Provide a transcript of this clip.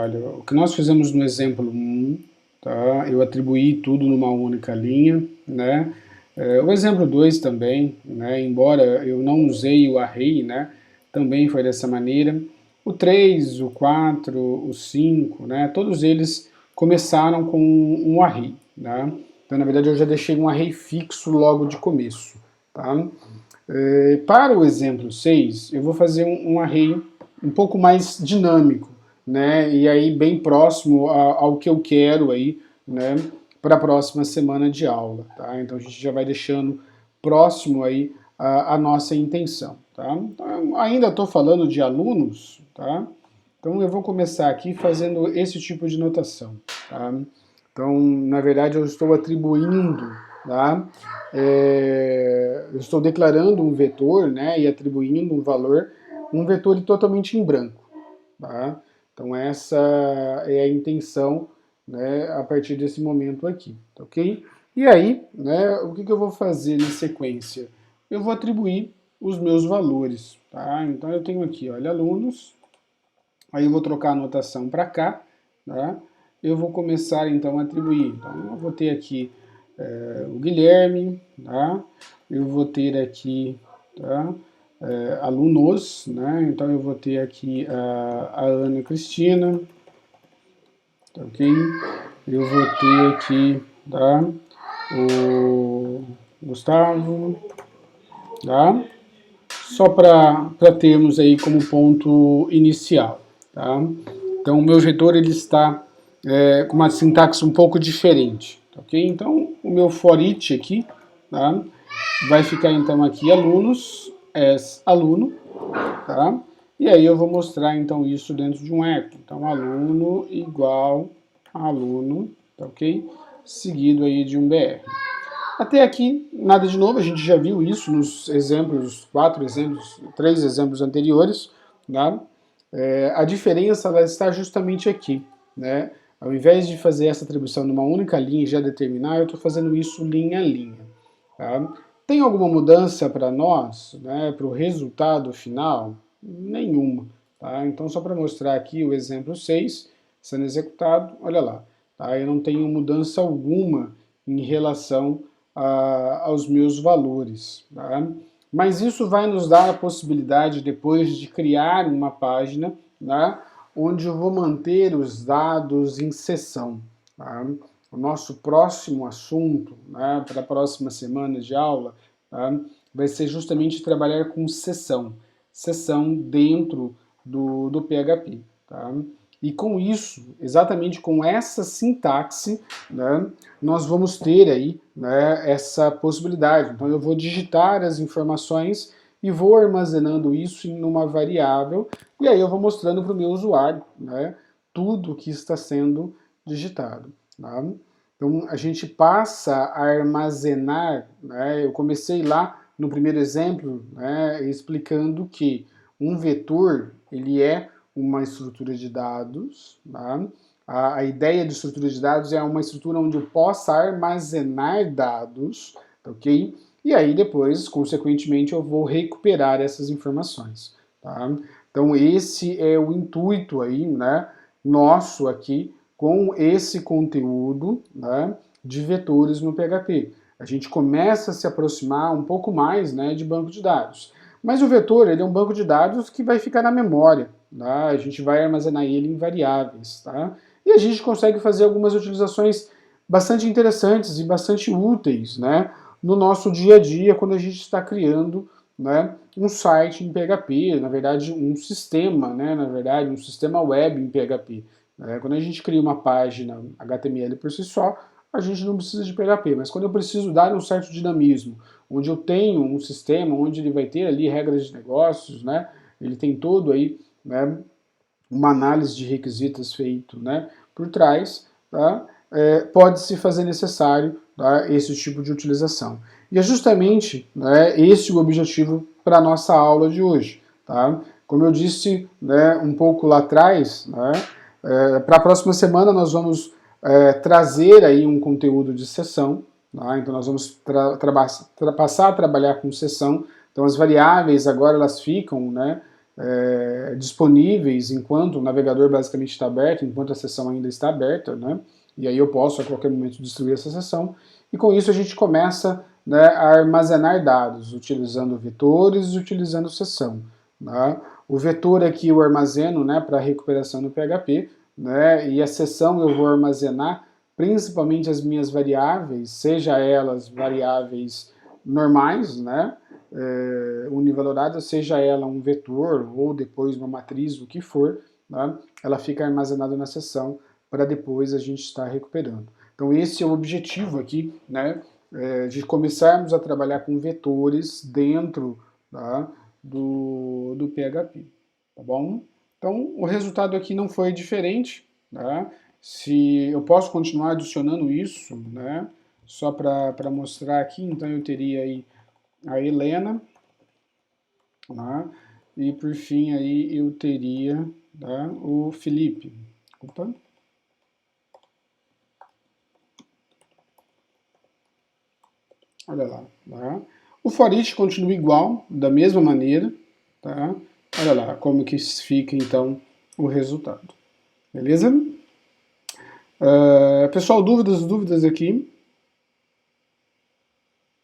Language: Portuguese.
Olha, o que nós fizemos no exemplo 1, tá? Eu atribuí tudo numa única linha, né? O exemplo 2 também, né? Embora eu não usei o array, né? Também foi dessa maneira. O 3, o 4, o 5, né? Todos eles começaram com um array, tá? Então, na verdade, eu já deixei um array fixo logo de começo, tá? Para o exemplo 6, eu vou fazer um array um pouco mais dinâmico, né? E aí bem próximo ao que eu quero aí, né? Para a próxima semana de aula, tá? Então a gente já vai deixando próximo aí a nossa intenção, tá? Então, ainda estou falando de alunos, tá? Então eu vou começar aqui fazendo esse tipo de notação, tá? Então, na verdade, eu estou atribuindo, tá? Eu estou declarando um vetor, né, e atribuindo um vetor totalmente em branco, tá? Então essa é a intenção, né, a partir desse momento aqui, tá ok? E aí, né, o que eu vou fazer na sequência? Eu vou atribuir os meus valores, tá? Então eu tenho aqui, olha, alunos, aí eu vou trocar a anotação para cá, tá? Eu vou começar então a atribuir. Então eu vou ter aqui o Guilherme, tá? Eu vou ter aqui, tá? Alunos, né? Então eu vou ter aqui a Ana Cristina, tá ok? Eu vou ter aqui, tá? O Gustavo, tá? Só para termos aí como ponto inicial, tá? Então o meu vetor ele está com uma sintaxe um pouco diferente, tá ok? Então o meu for each aqui, tá? Vai ficar então aqui alunos, as aluno, tá? E aí eu vou mostrar então isso dentro de um eco. Então aluno igual aluno, tá ok? Seguido aí de um BR. Até aqui, nada de novo, a gente já viu isso nos exemplos, 3 exemplos anteriores, tá? A diferença ela está justamente aqui, né? Ao invés de fazer essa atribuição numa única linha e já determinar, eu estou fazendo isso linha a linha, tá? Tem alguma mudança para nós, né, para o resultado final? Nenhuma, tá? Então, só para mostrar aqui o exemplo 6 sendo executado, olha lá, tá? Eu não tenho mudança alguma em relação aos meus valores, tá? Mas isso vai nos dar a possibilidade depois de criar uma página, né, onde eu vou manter os dados em sessão, tá? O nosso próximo assunto, né, para a próxima semana de aula, tá, vai ser justamente trabalhar com sessão dentro do PHP. Tá? E com isso, exatamente com essa sintaxe, né, nós vamos ter aí, né, essa possibilidade. Então eu vou digitar as informações e vou armazenando isso em uma variável, e aí eu vou mostrando para o meu usuário, né, tudo que está sendo digitado. Tá? Então a gente passa a armazenar, né, eu comecei lá no primeiro exemplo, né, explicando que um vetor ele é uma estrutura de dados, tá? A ideia de estrutura de dados é uma estrutura onde eu possa armazenar dados, ok? E aí depois, consequentemente, eu vou recuperar essas informações, tá? Então esse é o intuito aí, né, nosso aqui com esse conteúdo, né, de vetores no PHP. A gente começa a se aproximar um pouco mais, né, de banco de dados. Mas o vetor ele é um banco de dados que vai ficar na memória, tá? A gente vai armazenar ele em variáveis, tá? E a gente consegue fazer algumas utilizações bastante interessantes e bastante úteis, né, no nosso dia a dia quando a gente está criando, né, um site em PHP, na verdade um sistema, né, um sistema web em PHP. Quando a gente cria uma página HTML por si só, a gente não precisa de PHP, mas quando eu preciso dar um certo dinamismo, onde eu tenho um sistema, onde ele vai ter ali regras de negócios, né, ele tem todo aí, né, uma análise de requisitos feito, né, por trás, tá, pode-se fazer necessário, tá, esse tipo de utilização. E é justamente, né, esse o objetivo para a nossa aula de hoje. Tá? Como eu disse, né, um pouco lá atrás, né, para a próxima semana nós vamos trazer aí um conteúdo de sessão, tá? Então nós vamos passar a trabalhar com sessão, então as variáveis agora elas ficam, né, disponíveis enquanto o navegador basicamente está aberto, enquanto a sessão ainda está aberta, né? E aí eu posso a qualquer momento destruir essa sessão. E com isso a gente começa, né, a armazenar dados, utilizando vetores, utilizando sessão. Né? O vetor aqui eu armazeno, né, para recuperação no PHP, né, e a sessão eu vou armazenar principalmente as minhas variáveis, seja elas variáveis normais, né, univaloradas, seja ela um vetor ou depois uma matriz, o que for, né, ela fica armazenada na sessão para depois a gente estar recuperando. Então esse é o objetivo aqui, né, de começarmos a trabalhar com vetores dentro, tá, do PHP, tá bom? Então o resultado aqui não foi diferente, tá? Se eu posso continuar adicionando isso, né, só para mostrar aqui, então eu teria aí a Helena, tá? E por fim aí eu teria, tá, o Felipe. Opa. Olha lá, tá? O for each continua igual, da mesma maneira, tá? Olha lá como que fica então o resultado. Beleza? Pessoal, dúvidas aqui?